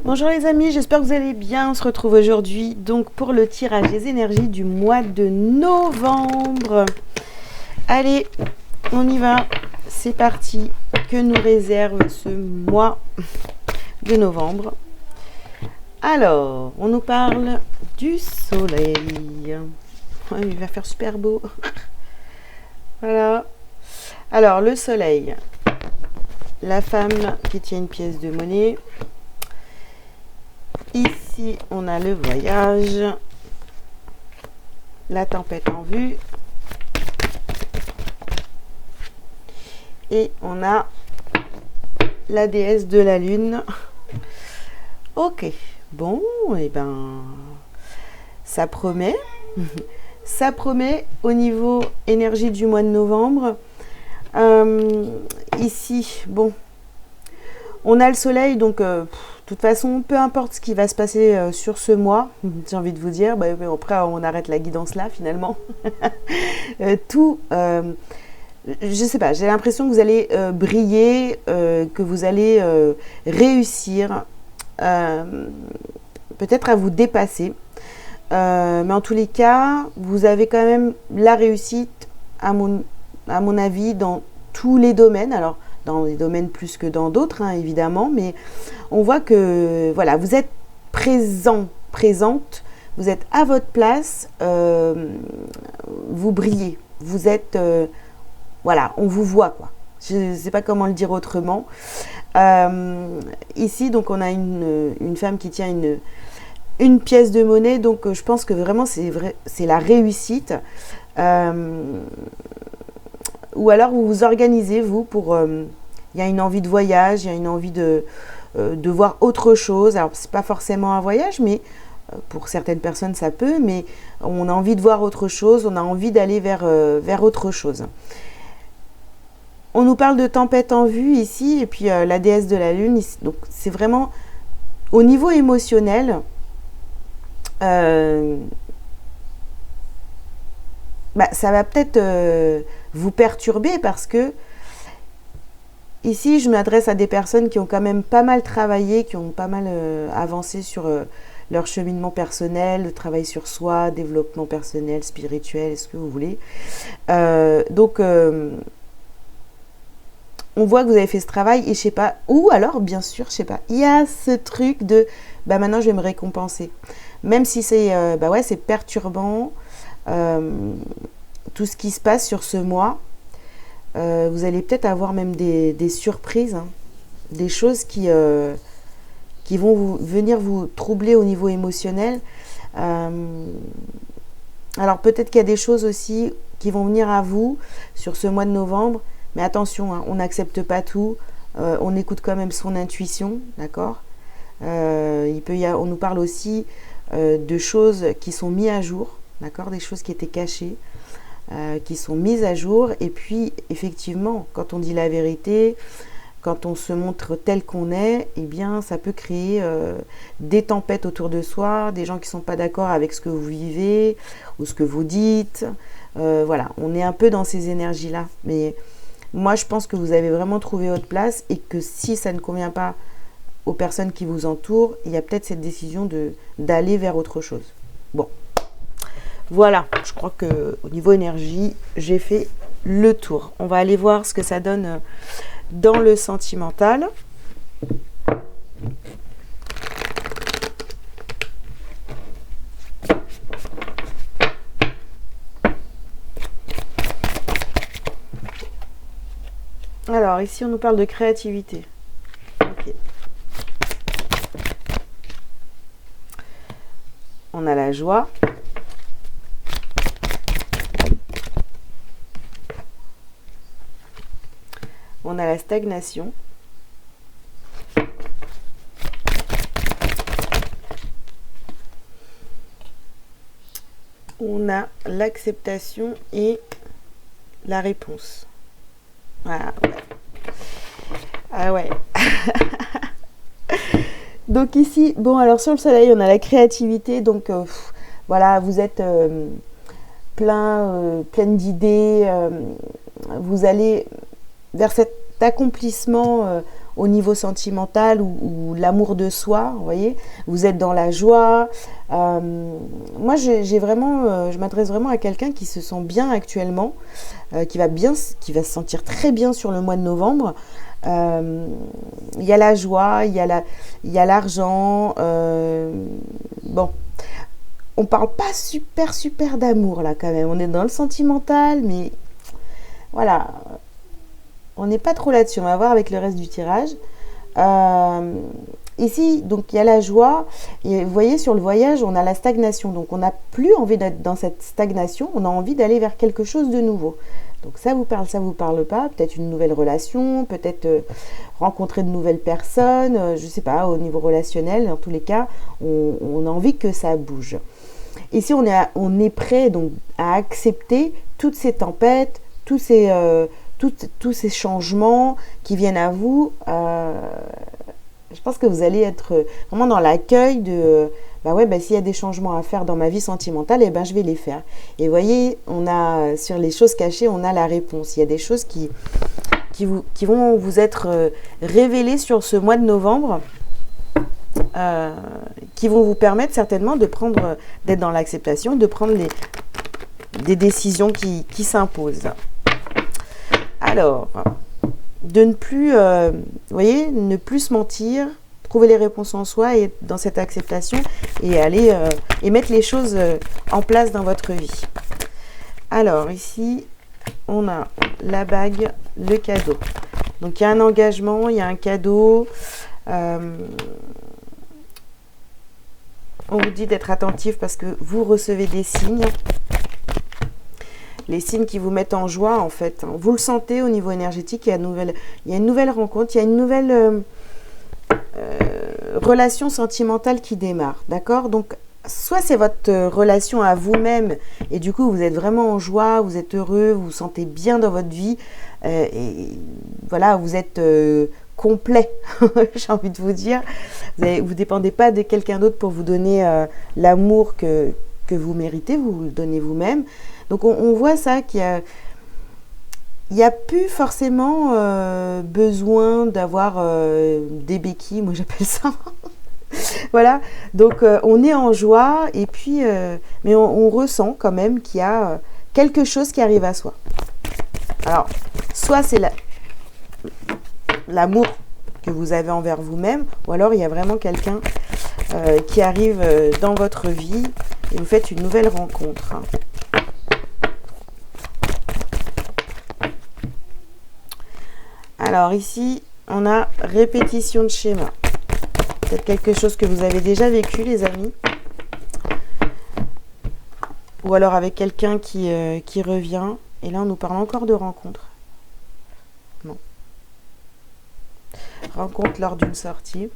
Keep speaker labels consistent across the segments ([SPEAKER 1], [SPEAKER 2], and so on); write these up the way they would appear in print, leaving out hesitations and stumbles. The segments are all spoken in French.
[SPEAKER 1] Bonjour les amis, j'espère que vous allez bien. On se retrouve aujourd'hui donc pour le tirage des énergies du mois de novembre. Allez, on y va. C'est parti. Que nous réserve ce mois de novembre? Alors, on nous parle du soleil. Oh, il va faire super beau. Voilà. Alors, le soleil. La femme qui tient une pièce de monnaie. Ici, on a le voyage, la tempête en vue, et on a la déesse de la lune. Ok, bon, et ben, ça promet. Ça promet au niveau énergie du mois de novembre. Ici, bon, on a le soleil, donc... de toute façon, peu importe ce qui va se passer sur ce mois, j'ai envie de vous dire, après on arrête la guidance là finalement. Je sais pas, j'ai l'impression que vous allez briller, que vous allez réussir, peut-être à vous dépasser. Mais en tous les cas, vous avez quand même la réussite, à mon avis, dans tous les domaines. Alors, dans les domaines plus que dans d'autres, hein, évidemment, mais on voit que voilà, vous êtes présente, vous êtes à votre place, vous brillez, vous êtes, voilà, on vous voit, quoi. Je ne sais pas comment le dire autrement. Ici, donc, on a une femme qui tient une pièce de monnaie, donc je pense que vraiment, c'est la réussite. Ou alors vous vous organisez, vous, pour... il y a une envie de voyage, il y a une envie de voir autre chose. Alors, ce n'est pas forcément un voyage, mais pour certaines personnes, ça peut. Mais on a envie de voir autre chose, on a envie d'aller vers autre chose. On nous parle de tempête en vue ici, et puis la déesse de la lune. Ici, donc, c'est vraiment au niveau émotionnel... ça va peut-être vous perturber parce que ici, je m'adresse à des personnes qui ont quand même pas mal travaillé, qui ont pas mal avancé sur leur cheminement personnel, le travail sur soi, développement personnel, spirituel, ce que vous voulez. Donc, on voit que vous avez fait ce travail et je sais pas, ou alors, bien sûr, je sais pas, il y a ce truc de, maintenant, je vais me récompenser. Même si c'est, c'est perturbant. Tout ce qui se passe sur ce mois, vous allez peut-être avoir même des surprises, hein, des choses qui vont venir vous troubler au niveau émotionnel. Alors peut-être qu'il y a des choses aussi qui vont venir à vous sur ce mois de novembre, mais attention, hein, on n'accepte pas tout, on écoute quand même son intuition, d'accord. On nous parle aussi de choses qui sont mises à jour, d'accord, des choses qui étaient cachées, qui sont mises à jour. Et puis effectivement, quand on dit la vérité, quand on se montre tel qu'on est, eh bien ça peut créer des tempêtes autour de soi, des gens qui ne sont pas d'accord avec ce que vous vivez ou ce que vous dites. Voilà, on est un peu dans ces énergies là, mais moi je pense que vous avez vraiment trouvé votre place et que si ça ne convient pas aux personnes qui vous entourent, il y a peut-être cette décision d'aller vers autre chose. Bon, voilà, je crois que au niveau énergie, j'ai fait le tour. On va aller voir ce que ça donne dans le sentimental. Alors, ici, on nous parle de créativité. Ok. On a la joie. On a la stagnation. On a l'acceptation et la réponse. Voilà. Ah ouais. Donc ici, bon, alors sur le soleil, on a la créativité. Donc voilà, vous êtes pleine d'idées. Vous allez vers cet accomplissement, au niveau sentimental ou l'amour de soi, vous voyez, vous êtes dans la joie. Moi, j'ai vraiment, je m'adresse vraiment à quelqu'un qui se sent bien actuellement, qui va se sentir très bien sur le mois de novembre. Il y a la joie, il y a l'argent. Bon, on parle pas super d'amour là quand même. On est dans le sentimental, mais voilà, on n'est pas trop là-dessus. On va voir avec le reste du tirage. Ici, donc il y a la joie. Et vous voyez, sur le voyage, on a la stagnation. Donc on n'a plus envie d'être dans cette stagnation. On a envie d'aller vers quelque chose de nouveau. Donc ça vous parle pas. Peut-être une nouvelle relation, peut-être rencontrer de nouvelles personnes. Je sais pas, au niveau relationnel, dans tous les cas, on a envie que ça bouge. Ici, on est prêt donc à accepter toutes ces tempêtes, tous ces changements qui viennent à vous. Je pense que vous allez être vraiment dans l'accueil de s'il y a des changements à faire dans ma vie sentimentale, je vais les faire. Et vous voyez, on a sur les choses cachées, on a la réponse. Il y a des choses qui vont vous être révélées sur ce mois de novembre, qui vont vous permettre certainement d'être dans l'acceptation, de prendre des décisions qui s'imposent. Alors, de ne plus, ne plus se mentir, trouver les réponses en soi et dans cette acceptation et aller et mettre les choses en place dans votre vie. Alors, ici, on a la bague, le cadeau. Donc, il y a un engagement, il y a un cadeau. On vous dit d'être attentif parce que vous recevez des signes. Les signes qui vous mettent en joie, en fait. Vous le sentez au niveau énergétique, il y a une nouvelle rencontre, il y a une nouvelle relation sentimentale qui démarre, d'accord? Donc, soit c'est votre relation à vous-même, et du coup, vous êtes vraiment en joie, vous êtes heureux, vous vous sentez bien dans votre vie, et voilà, vous êtes complet, j'ai envie de vous dire. Vous ne dépendez pas de quelqu'un d'autre pour vous donner l'amour que vous méritez, vous le donnez vous-même. Donc on voit ça qu'il y a plus forcément besoin d'avoir des béquilles, moi j'appelle ça. Voilà, donc on est en joie et puis mais on ressent quand même qu'il y a quelque chose qui arrive à soi. Alors, soit c'est l'amour que vous avez envers vous-même, ou alors il y a vraiment quelqu'un qui arrive dans votre vie et vous faites une nouvelle rencontre. Alors ici, on a répétition de schéma. Peut-être quelque chose que vous avez déjà vécu, les amis. Ou alors avec quelqu'un qui revient. Et là, on nous parle encore de rencontre. Non. Rencontre lors d'une sortie.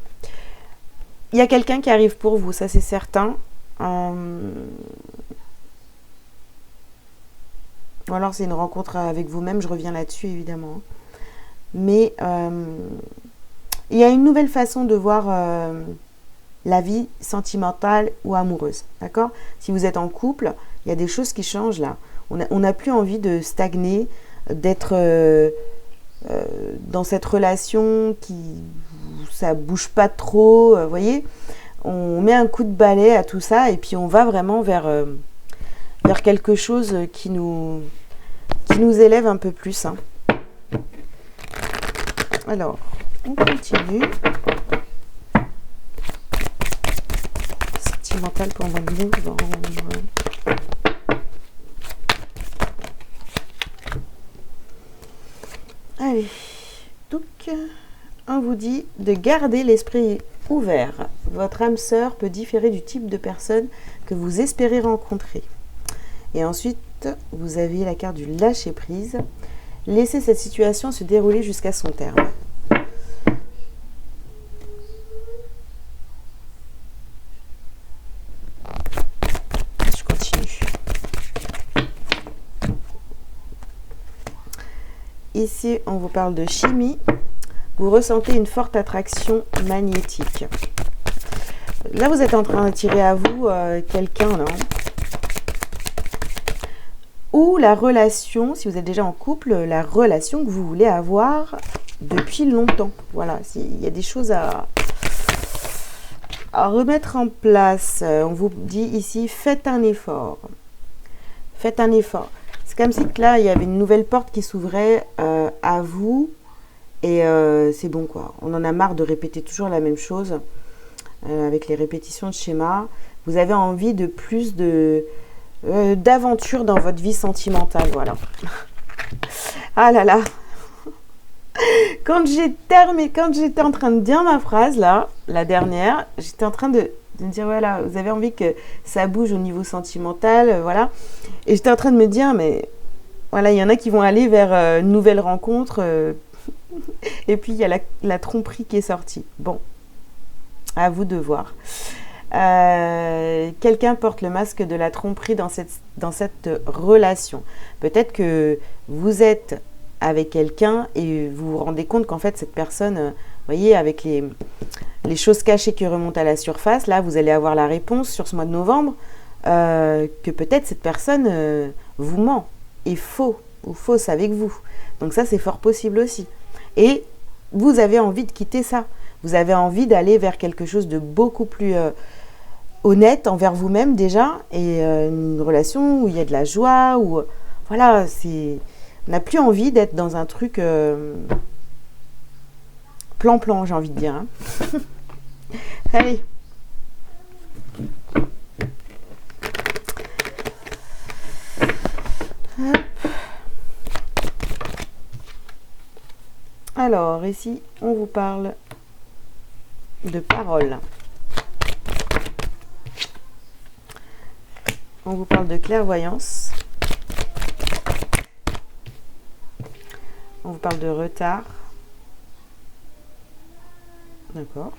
[SPEAKER 1] Il y a quelqu'un qui arrive pour vous, ça c'est certain. Ou alors c'est une rencontre avec vous-même, je reviens là-dessus évidemment. Mais il y a une nouvelle façon de voir la vie sentimentale ou amoureuse, d'accord? Si vous êtes en couple, il y a des choses qui changent là. On n'a plus envie de stagner, d'être dans cette relation ça bouge pas trop, vous voyez? On met un coup de balai à tout ça et puis on va vraiment vers quelque chose qui nous élève un peu plus. Hein. Alors, on continue. Sentimental pour moi de novembre. Allez, donc on vous dit de garder l'esprit ouvert. Votre âme sœur peut différer du type de personne que vous espérez rencontrer. Et ensuite, vous avez la carte du lâcher prise. Laissez cette situation se dérouler jusqu'à son terme. Je continue. Ici, on vous parle de chimie. Vous ressentez une forte attraction magnétique. Là, vous êtes en train d'attirer à vous quelqu'un, là. Ou la relation, si vous êtes déjà en couple, la relation que vous voulez avoir depuis longtemps. Voilà, il y a des choses à remettre en place. On vous dit ici, faites un effort. Faites un effort. C'est comme si que là, il y avait une nouvelle porte qui s'ouvrait à vous. Et c'est bon, quoi. On en a marre de répéter toujours la même chose avec les répétitions de schéma. Vous avez envie de plus d'aventure dans votre vie sentimentale, voilà. Ah là là. Quand j'étais en train de dire ma phrase, là, la dernière, j'étais en train de me dire, voilà, vous avez envie que ça bouge au niveau sentimental, voilà. Et j'étais en train de me dire, mais voilà, il y en a qui vont aller vers une nouvelle rencontre. Et puis, il y a la tromperie qui est sortie. Bon, à vous de voir. Quelqu'un porte le masque de la tromperie dans cette relation. Peut-être que vous êtes avec quelqu'un et vous vous rendez compte qu'en fait, cette personne, vous voyez, avec les choses cachées qui remontent à la surface, là, vous allez avoir la réponse sur ce mois de novembre que peut-être cette personne vous ment, est faux ou fausse avec vous. Donc ça, c'est fort possible aussi. Et vous avez envie de quitter ça. Vous avez envie d'aller vers quelque chose de beaucoup plus honnête envers vous-même déjà, et une relation où il y a de la joie, où voilà, on n'a plus envie d'être dans un truc plan-plan, j'ai envie de dire. Hein. Allez. Hop. Alors, ici, on vous parle de paroles. On vous parle de clairvoyance. On vous parle de retard. D'accord.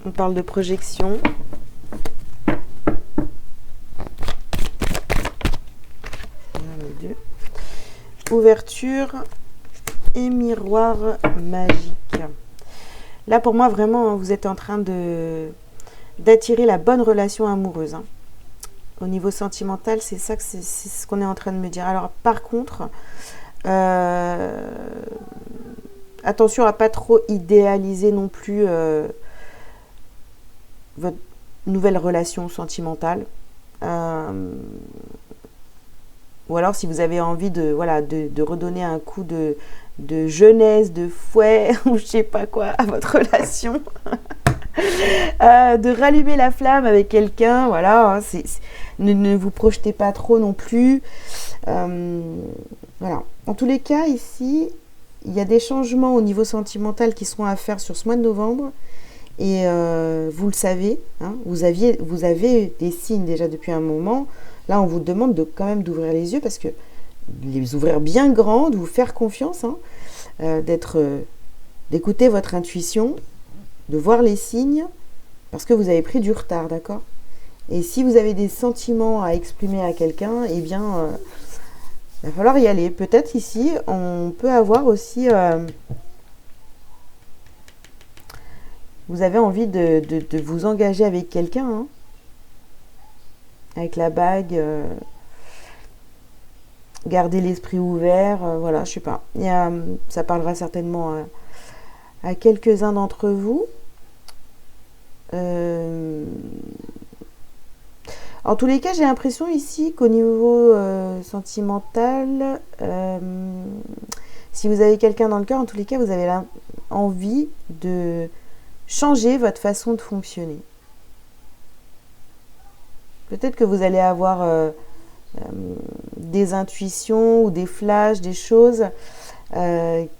[SPEAKER 1] On parle de projection. Ouverture et miroir magique. Là, pour moi, vraiment, vous êtes en train d'attirer la bonne relation amoureuse. Hein. Au niveau sentimental, c'est ça que c'est ce qu'on est en train de me dire. Alors, par contre, attention à pas trop idéaliser non plus votre nouvelle relation sentimentale. Ou alors, si vous avez envie de redonner un coup de jeunesse, de fouet, ou je sais pas quoi, à votre relation, de rallumer la flamme avec quelqu'un, voilà, ne vous projetez pas trop non plus. Voilà. En tous les cas, ici, il y a des changements au niveau sentimental qui seront à faire sur ce mois de novembre. Et vous le savez, hein, vous avez des signes déjà depuis un moment. Là, on vous demande quand même d'ouvrir les yeux, parce que les ouvrir bien grand, de vous faire confiance, hein, d'écouter votre intuition, de voir les signes, parce que vous avez pris du retard, d'accord? Et si vous avez des sentiments à exprimer à quelqu'un, eh bien, il va falloir y aller. Peut-être ici, on peut avoir aussi... vous avez envie de vous engager avec quelqu'un, hein, avec la bague, garder l'esprit ouvert, voilà, je sais pas. Ça parlera certainement à quelques-uns d'entre vous. En tous les cas, j'ai l'impression ici qu'au niveau sentimental, si vous avez quelqu'un dans le cœur, en tous les cas, vous avez envie de changer votre façon de fonctionner. Peut-être que vous allez avoir des intuitions ou des flashs, des choses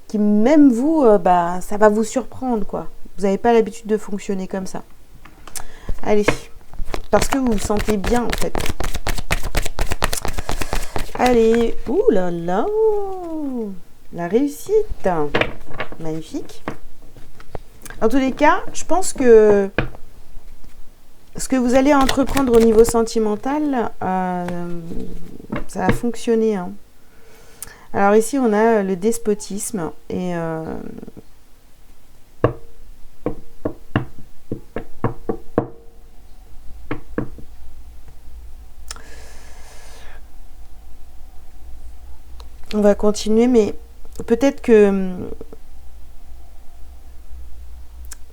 [SPEAKER 1] qui, même vous, ça va vous surprendre, quoi. Vous n'avez pas l'habitude de fonctionner comme ça. Allez, parce que vous vous sentez bien, en fait. Allez, ouh là là, la réussite. Magnifique. En tous les cas, je pense que ce que vous allez entreprendre au niveau sentimental, ça va fonctionner. Hein. Alors ici, on a le despotisme et va continuer, mais peut-être que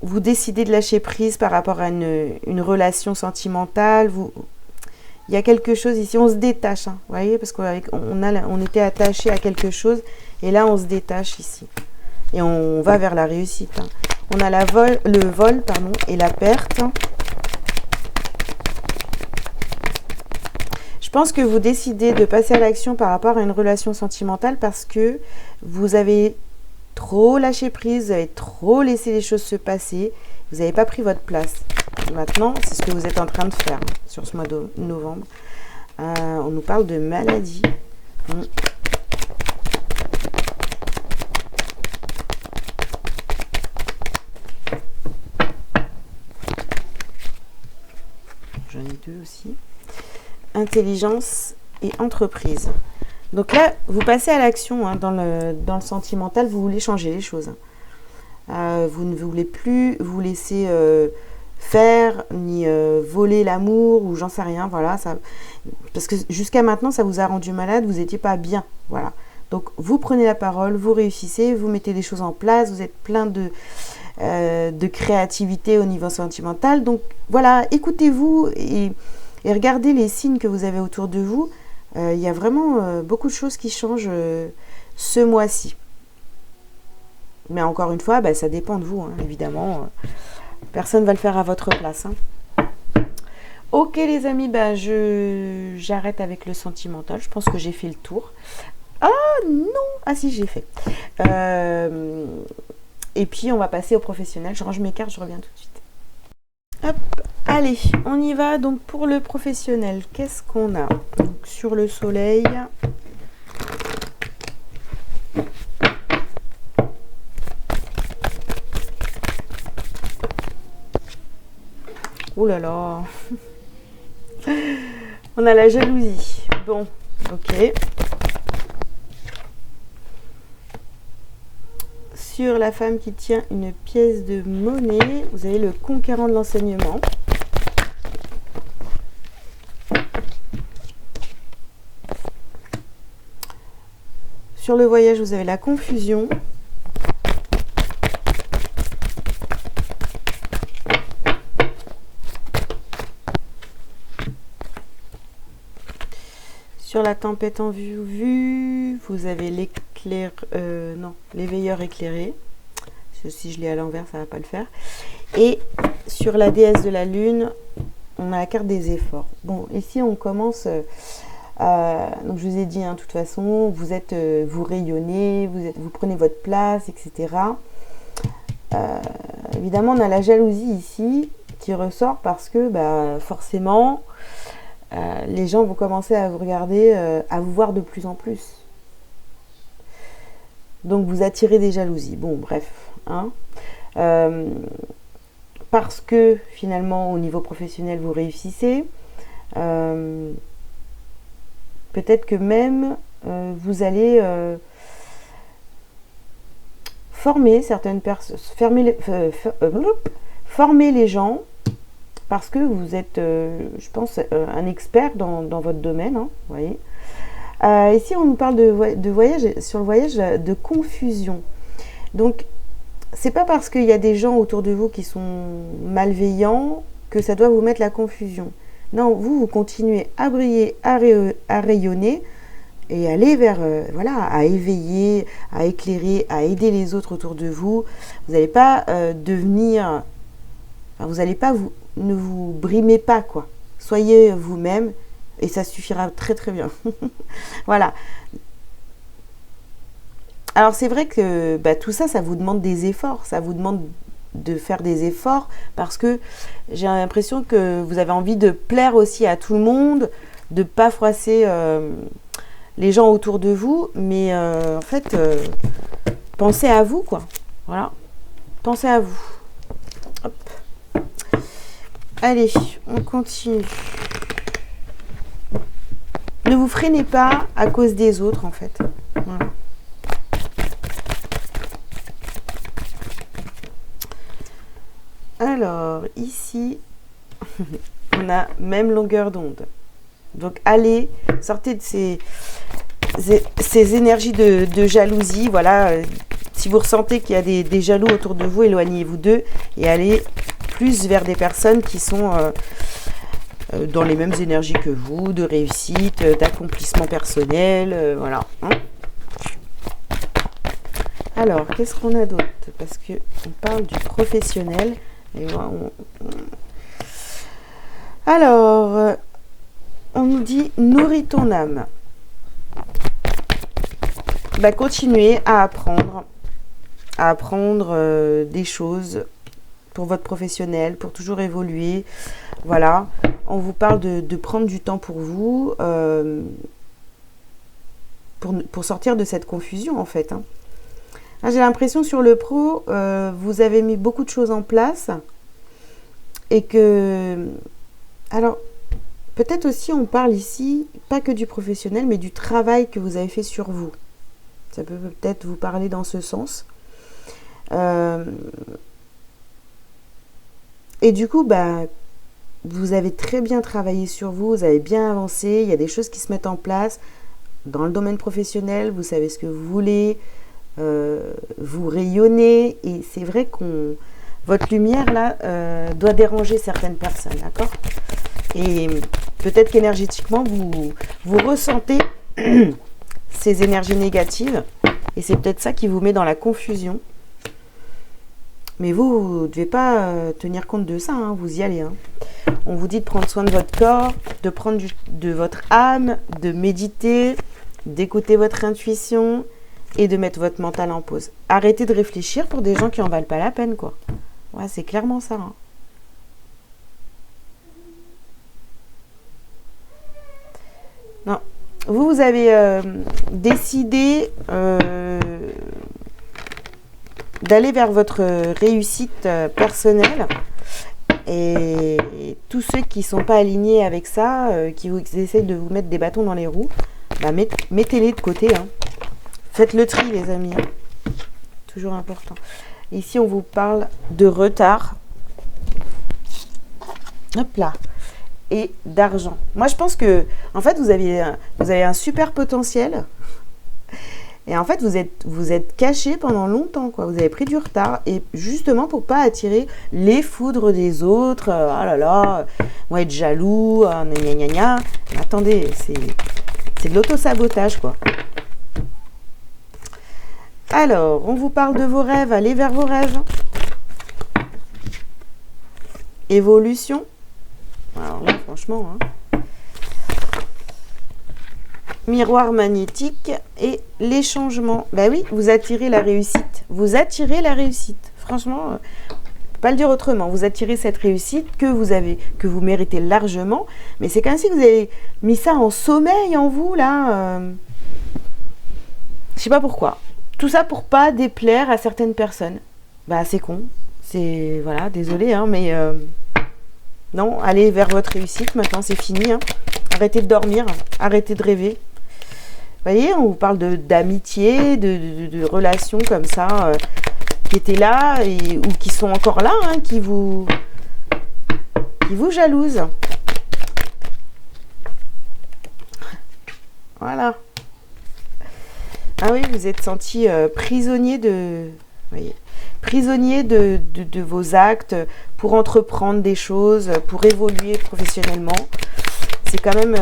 [SPEAKER 1] vous décidez de lâcher prise par rapport à une relation sentimentale. Il y a quelque chose ici, on se détache, hein, vous voyez, parce on était attaché à quelque chose, et là on se détache ici. Et on va vers la réussite. Hein. On a le vol, pardon, et la perte. Je pense que vous décidez de passer à l'action par rapport à une relation sentimentale parce que vous avez trop lâché prise, vous avez trop laissé les choses se passer, vous n'avez pas pris votre place. Maintenant, c'est ce que vous êtes en train de faire sur ce mois de novembre. On nous parle de maladie. J'en ai deux aussi. Intelligence et entreprise. Donc là, vous passez à l'action hein, dans le sentimental, vous voulez changer les choses. Vous ne voulez plus vous laisser faire, ni voler l'amour, ou j'en sais rien, voilà. Parce que jusqu'à maintenant, ça vous a rendu malade, vous n'étiez pas bien, voilà. Donc, vous prenez la parole, vous réussissez, vous mettez des choses en place, vous êtes plein de créativité au niveau sentimental. Donc, voilà, écoutez-vous et regardez les signes que vous avez autour de vous. Il y a vraiment beaucoup de choses qui changent ce mois-ci. Mais encore une fois, ça dépend de vous, hein, évidemment. Personne ne va le faire à votre place. Hein. Ok les amis, j'arrête avec le sentimental. Je pense que j'ai fait le tour. Ah non! Ah si, j'ai fait. Et puis, on va passer au professionnel. Je range mes cartes, je reviens tout de suite. Hop, allez, on y va. Donc, pour le professionnel, qu'est-ce qu'on a? Donc, sur le soleil. Oh là là. On a la jalousie. Bon, ok. Sur la femme qui tient une pièce de monnaie, vous avez le conquérant de l'enseignement. Sur le voyage, vous avez la confusion. Sur la tempête en vue, vous avez l'éveilleur éclairé. Si je l'ai à l'envers, ça ne va pas le faire. Et sur la déesse de la lune, on a la carte des efforts. Bon, ici on commence. Donc je vous ai dit, hein, de toute façon, vous rayonnez, vous prenez votre place, etc. Évidemment, on a la jalousie ici qui ressort parce que forcément, les gens vont commencer à vous regarder, à vous voir de plus en plus. Donc vous attirez des jalousies. Bon, bref. Hein. Parce que finalement, au niveau professionnel, vous réussissez. Peut-être que même vous allez former certaines personnes, former les gens. Parce que vous êtes, je pense, un expert dans votre domaine, hein, vous voyez. Ici, on nous parle de voyage, sur le voyage, de confusion. Donc, c'est pas parce qu'il y a des gens autour de vous qui sont malveillants que ça doit vous mettre la confusion. Non, vous continuez à briller, à rayonner et aller vers, à éveiller, à éclairer, à aider les autres autour de vous. Vous n'allez pas devenir... Enfin, vous n'allez pas ne vous brimez pas, quoi. Soyez vous-même et ça suffira très très bien. Voilà. Alors c'est vrai que tout ça, ça vous demande des efforts. Ça vous demande de faire des efforts parce que j'ai l'impression que vous avez envie de plaire aussi à tout le monde, de pas froisser les gens autour de vous, mais en fait, pensez à vous, quoi. Voilà. Pensez à vous. Hop. Allez, on continue. Ne vous freinez pas à cause des autres, en fait. Voilà. Alors, ici, on a même longueur d'onde. Donc, allez, sortez de ces... ces énergies de jalousie, voilà. Si vous ressentez qu'il y a des jaloux autour de vous, éloignez-vous d'eux et allez plus vers des personnes qui sont dans les mêmes énergies que vous, de réussite, d'accomplissement personnel, voilà. Hein. Alors, qu'est-ce qu'on a d'autre? Parce que on parle du professionnel. Et alors, on nous dit nourris ton âme. Bah, continuez à apprendre des choses pour votre professionnel, pour toujours évoluer. Voilà, on vous parle de prendre du temps pour vous, pour sortir de cette confusion en fait. Hein. J'ai l'impression sur le pro, vous avez mis beaucoup de choses en place et que... Alors, peut-être aussi on parle ici, pas que du professionnel, mais du travail que vous avez fait sur vous. Ça peut peut-être vous parler dans ce sens. Et du coup, bah, vous avez très bien travaillé sur vous, vous avez bien avancé, il y a des choses qui se mettent en place. Dans le domaine professionnel, vous savez ce que vous voulez, vous rayonnez, et c'est vrai que votre lumière, là, doit déranger certaines personnes, d'accord? Et peut-être qu'énergétiquement, vous ressentez ces énergies négatives, et c'est peut-être ça qui vous met dans la confusion. Mais vous ne devez pas tenir compte de ça, hein, vous y allez. Hein. On vous dit de prendre soin de votre corps, de prendre de votre âme, de méditer, d'écouter votre intuition et de mettre votre mental en pause. Arrêtez de réfléchir pour des gens qui n'en valent pas la peine, quoi. Ouais, c'est clairement ça. Hein. Non. Vous avez décidé d'aller vers votre réussite personnelle, et tous ceux qui ne sont pas alignés avec ça, qui essayent de vous mettre des bâtons dans les roues, bah mettez-les de côté. Hein. Faites le tri, les amis. Hein. Toujours important. Ici, on vous parle de retard. Hop là. Et d'argent. Moi, je pense que, en fait, vous avez un super potentiel. Et en fait, vous êtes caché pendant longtemps, quoi. Vous avez pris du retard. Et justement, pour pas attirer les foudres des autres. Ah là là, on va être jaloux. Gna gna gna. Attendez, c'est de l'auto-sabotage, quoi. Alors, on vous parle de vos rêves. Allez vers vos rêves. Évolution. Alors là, franchement... Hein. Miroir magnétique et les changements. Ben oui, vous attirez la réussite. Vous attirez la réussite. Franchement, pas le dire autrement. Vous attirez cette réussite que vous méritez largement. Mais c'est comme si vous avez mis ça en sommeil en vous, là. Je sais pas pourquoi. Tout ça pour pas déplaire à certaines personnes. Bah, c'est con. C'est... Voilà, désolé, hein, mais... Non, allez vers votre réussite. Maintenant, c'est fini. Hein. Arrêtez de dormir. Arrêtez de rêver. Vous voyez, on vous parle d'amitié, de relations comme ça, qui étaient là ou qui sont encore là, hein, qui vous jalousent. Voilà. Ah oui, vous êtes senti prisonnier prisonnier de vos actes pour entreprendre des choses, pour évoluer professionnellement. C'est quand même...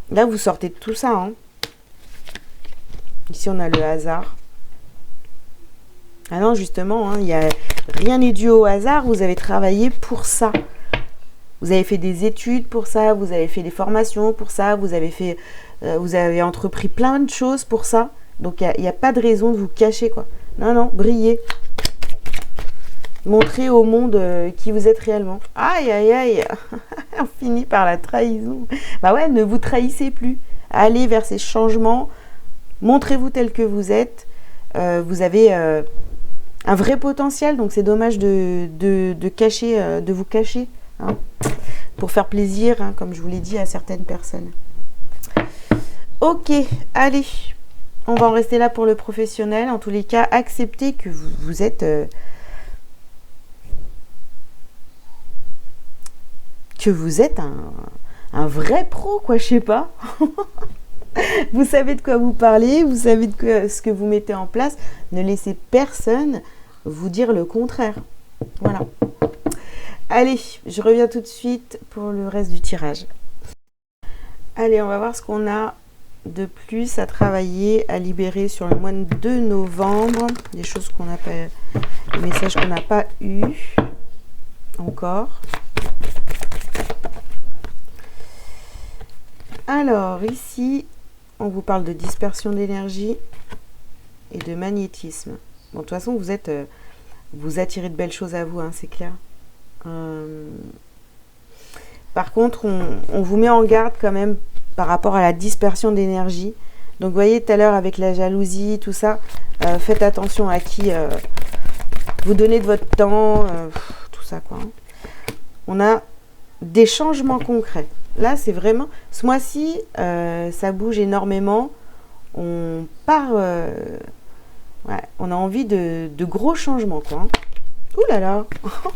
[SPEAKER 1] là, vous sortez de tout ça. Hein. Ici, on a le hasard. Ah non, justement, hein, rien n'est dû au hasard. Vous avez travaillé pour ça. Vous avez fait des études pour ça. Vous avez fait des formations pour ça. Vous avez entrepris plein de choses pour ça. Donc, il n'y a pas de raison de vous cacher, quoi. Non, non, brillez. Montrez au monde qui vous êtes réellement. Aïe, aïe, aïe. On finit par la trahison. Bah ouais, ne vous trahissez plus. Allez vers ces changements. Montrez-vous tel que vous êtes. Vous avez un vrai potentiel, donc c'est dommage de vous cacher, hein, pour faire plaisir, hein, comme je vous l'ai dit, à certaines personnes. Ok, allez. On va en rester là pour le professionnel. En tous les cas, acceptez que vous êtes... que vous êtes un vrai pro, quoi, je sais pas. Vous savez de quoi vous parlez, vous savez ce que vous mettez en place. Ne laissez personne vous dire le contraire. Voilà. Allez, je reviens tout de suite pour le reste du tirage. Allez, on va voir ce qu'on a de plus à travailler, à libérer sur le mois de novembre. Des choses qu'on n'a pas, des messages qu'on n'a pas eu encore. Alors, ici, on vous parle de dispersion d'énergie et de magnétisme. Bon, de toute façon, vous attirez de belles choses à vous, hein, c'est clair. Par contre, on vous met en garde quand même par rapport à la dispersion d'énergie. Donc, vous voyez, tout à l'heure, avec la jalousie, tout ça, faites attention à qui vous donnez de votre temps, tout ça, quoi. On a des changements concrets. Là, c'est vraiment... Ce mois-ci, ça bouge énormément. On part... ouais, on a envie de gros changements, quoi. Ouh là là,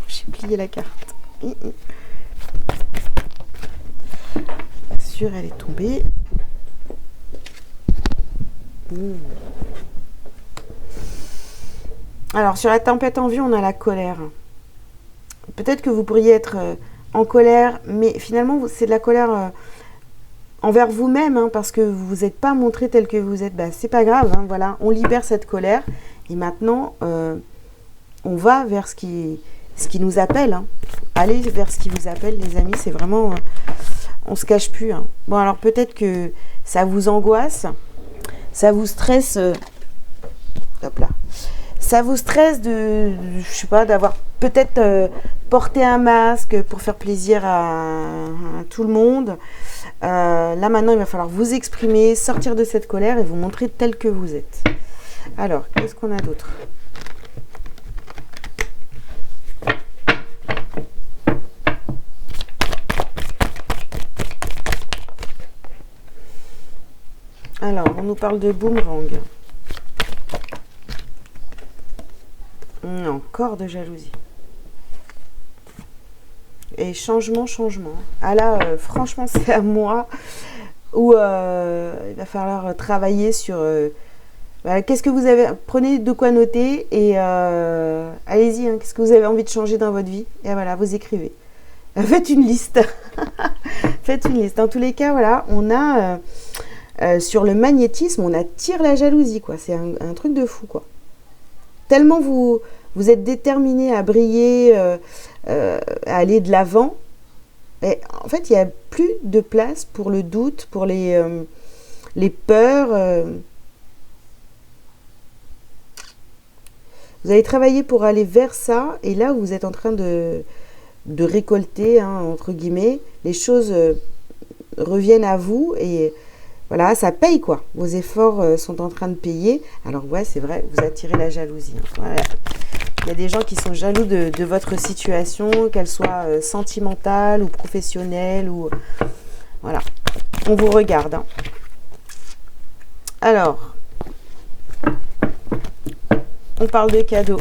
[SPEAKER 1] j'ai plié la carte. Sûr, elle est tombée. Alors, sur la tempête en vue, on a la colère. Peut-être que vous pourriez être en colère, mais finalement, c'est de la colère envers vous-même, hein, parce que vous vous êtes pas montré tel que vous êtes. Bah, c'est pas grave, hein, voilà, on libère cette colère. Et maintenant, on va vers ce qui nous appelle. Hein. Allez vers ce qui vous appelle, les amis, c'est vraiment... on se cache plus. Hein. Bon, alors peut-être que ça vous angoisse, ça vous stresse... hop là. Ça vous stresse je sais pas, d'avoir peut-être porté un masque pour faire plaisir à tout le monde. Là, maintenant, il va falloir vous exprimer, sortir de cette colère et vous montrer tel que vous êtes. Alors, qu'est-ce qu'on a d'autre ? Alors, on nous parle de boomerang. Encore de jalousie. Et changement. Ah là, franchement, c'est à moi où il va falloir travailler sur... voilà, qu'est-ce que vous avez... Prenez de quoi noter et allez-y, hein, qu'est-ce que vous avez envie de changer dans votre vie. Et voilà, vous écrivez. Faites une liste. Faites une liste. Dans tous les cas, voilà, on a... sur le magnétisme, on attire la jalousie, quoi. C'est un truc de fou, quoi. Tellement vous êtes déterminé à briller, à aller de l'avant. Et en fait, il n'y a plus de place pour le doute, pour les peurs. Vous allez travailler pour aller vers ça. Et là, vous êtes en train de récolter, hein, entre guillemets, les choses reviennent à vous et... Voilà, ça paye, quoi. Vos efforts sont en train de payer. Alors, ouais, c'est vrai, vous attirez la jalousie. Hein. Voilà. Il y a des gens qui sont jaloux de votre situation, qu'elle soit sentimentale ou professionnelle. Ou... Voilà, on vous regarde. Hein. Alors, on parle de cadeaux.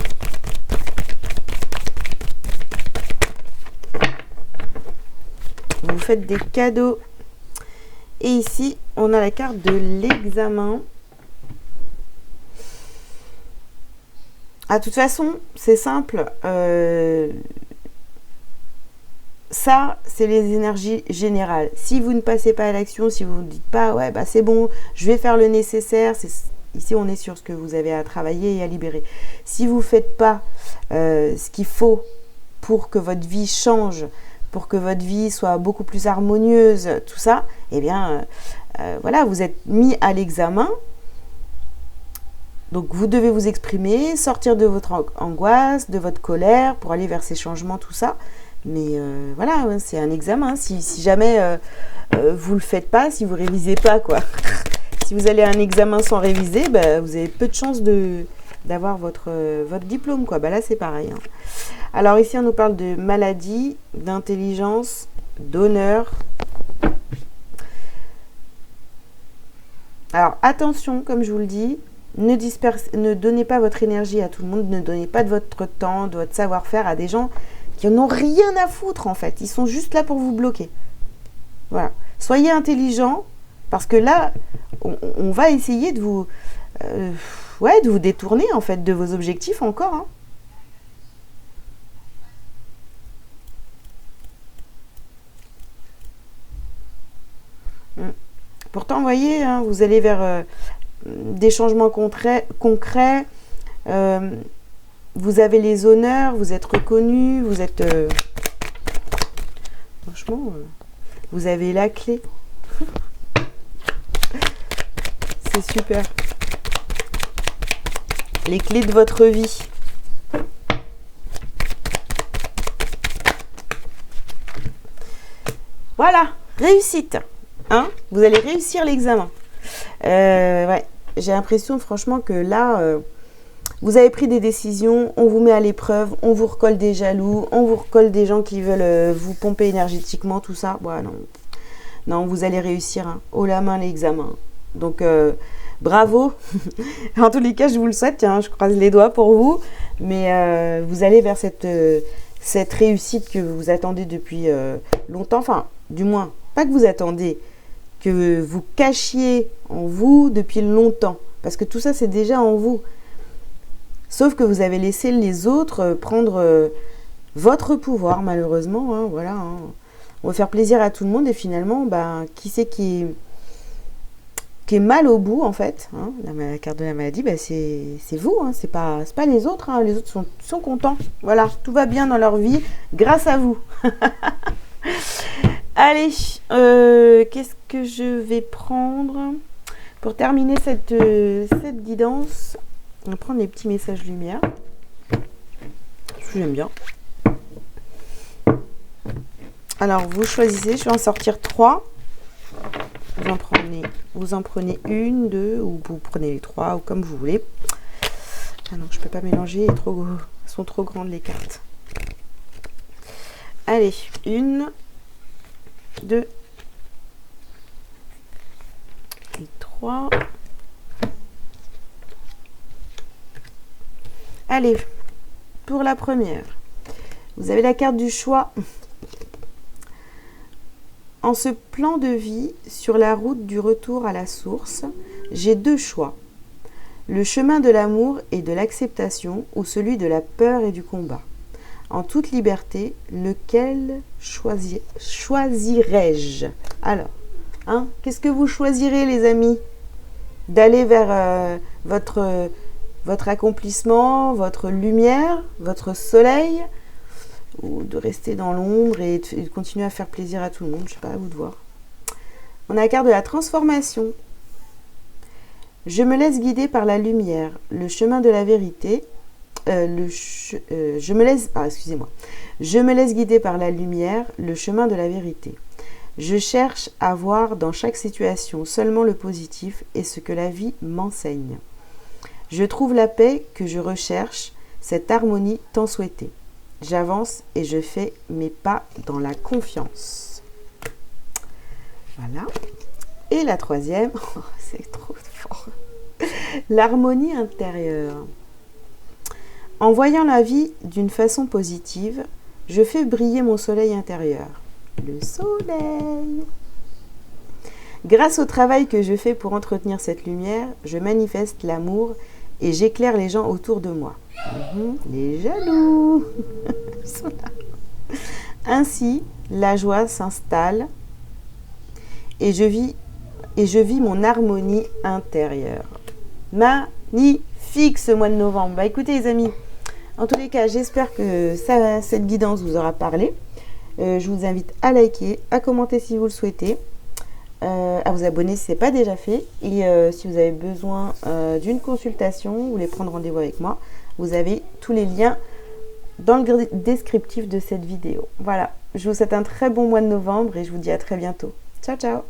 [SPEAKER 1] Vous faites des cadeaux. Et ici, on a la carte de l'examen. Ah, de toute façon, c'est simple. Ça, c'est les énergies générales. Si vous ne passez pas à l'action, si vous ne dites pas, ouais, bah c'est bon, je vais faire le nécessaire. Ici, on est sur ce que vous avez à travailler et à libérer. Si vous ne faites pas ce qu'il faut pour que votre vie change, pour que votre vie soit beaucoup plus harmonieuse, tout ça, eh bien, voilà, vous êtes mis à l'examen. Donc, vous devez vous exprimer, sortir de votre angoisse, de votre colère, pour aller vers ces changements, tout ça. Mais voilà, c'est un examen. Si jamais vous ne le faites pas, si vous ne révisez pas, quoi. Si vous allez à un examen sans réviser, bah, vous avez peu de chances d'avoir votre diplôme, quoi. Bah, là, c'est pareil. Hein. Alors ici, on nous parle de maladie, d'intelligence, d'honneur. Alors attention, comme je vous le dis, ne donnez pas votre énergie à tout le monde, ne donnez pas de votre temps, de votre savoir-faire à des gens qui n'en ont rien à foutre en fait. Ils sont juste là pour vous bloquer. Voilà. Soyez intelligent, Parce que là, on va essayer de vous, de vous détourner en fait de vos objectifs encore. Hein. Pourtant, vous voyez, hein, vous allez vers des changements concrets. Vous avez les honneurs, vous êtes reconnu, vous êtes... franchement, vous avez la clé. C'est super. Les clés de votre vie. Voilà, réussite. Hein, vous allez réussir l'examen. Ouais, j'ai l'impression franchement que là, vous avez pris des décisions, on vous met à l'épreuve, on vous recolle des jaloux, on vous recolle des gens qui veulent vous pomper énergétiquement, tout ça. Ouais, non. Non, vous allez réussir, hein, haut la main l'examen. Donc, bravo. En tous les cas, je vous le souhaite, hein, je croise les doigts pour vous. Mais vous allez vers cette réussite que vous attendez depuis longtemps. Enfin, du moins, pas que vous attendez, que vous cachiez en vous depuis longtemps. Parce que tout ça, c'est déjà en vous. Sauf que vous avez laissé les autres prendre votre pouvoir, malheureusement. Hein, voilà. Hein. On va faire plaisir à tout le monde et finalement, qui c'est qui est mal au bout, en fait. Hein, la carte de la maladie, c'est vous. Hein, c'est pas les autres. Hein, les autres sont contents. Voilà, tout va bien dans leur vie grâce à vous. Allez, qu'est-ce que je vais prendre pour terminer cette guidance? On va prendre les petits messages lumière. J'aime bien. Alors, vous choisissez. Je vais en sortir 3. Vous en prenez une, 2, ou vous prenez les 3, ou comme vous voulez. Ah non, je ne peux pas mélanger. Elles sont trop grandes, les cartes. Allez, 1, 2 et 3. Allez, pour la première, vous avez la carte du choix. En ce plan de vie, sur la route du retour à la source, j'ai 2 choix. Le chemin de l'amour et de l'acceptation ou celui de la peur et du combat. En toute liberté, lequel choisirais-je? Alors, hein, qu'est-ce que vous choisirez, les amis? D'aller vers votre accomplissement, votre lumière, votre soleil, ou de rester dans l'ombre et de continuer à faire plaisir à tout le monde? Je ne sais pas, à vous de voir. On a la carte de la transformation. Je me laisse guider par la lumière, le chemin de la vérité. Je me laisse guider par la lumière, le chemin de la vérité. Je cherche à voir dans chaque situation seulement le positif et ce que la vie m'enseigne. Je trouve la paix que je recherche, cette harmonie tant souhaitée. J'avance et je fais mes pas dans la confiance. Voilà. Et la troisième, c'est trop fort. L'harmonie intérieure. En voyant la vie d'une façon positive, je fais briller mon soleil intérieur. Le soleil. Grâce au travail que je fais pour entretenir cette lumière, je manifeste l'amour et j'éclaire les gens autour de moi. Les jaloux. Ils sont là. Ainsi, la joie s'installe et je vis mon harmonie intérieure. Magnifique ce mois de novembre. Écoutez les amis, en tous les cas, j'espère que cette guidance vous aura parlé. Je vous invite à liker, à commenter si vous le souhaitez, à vous abonner si ce n'est pas déjà fait. Et si vous avez besoin d'une consultation, vous voulez prendre rendez-vous avec moi, vous avez tous les liens dans le descriptif de cette vidéo. Voilà, je vous souhaite un très bon mois de novembre et je vous dis à très bientôt. Ciao, ciao!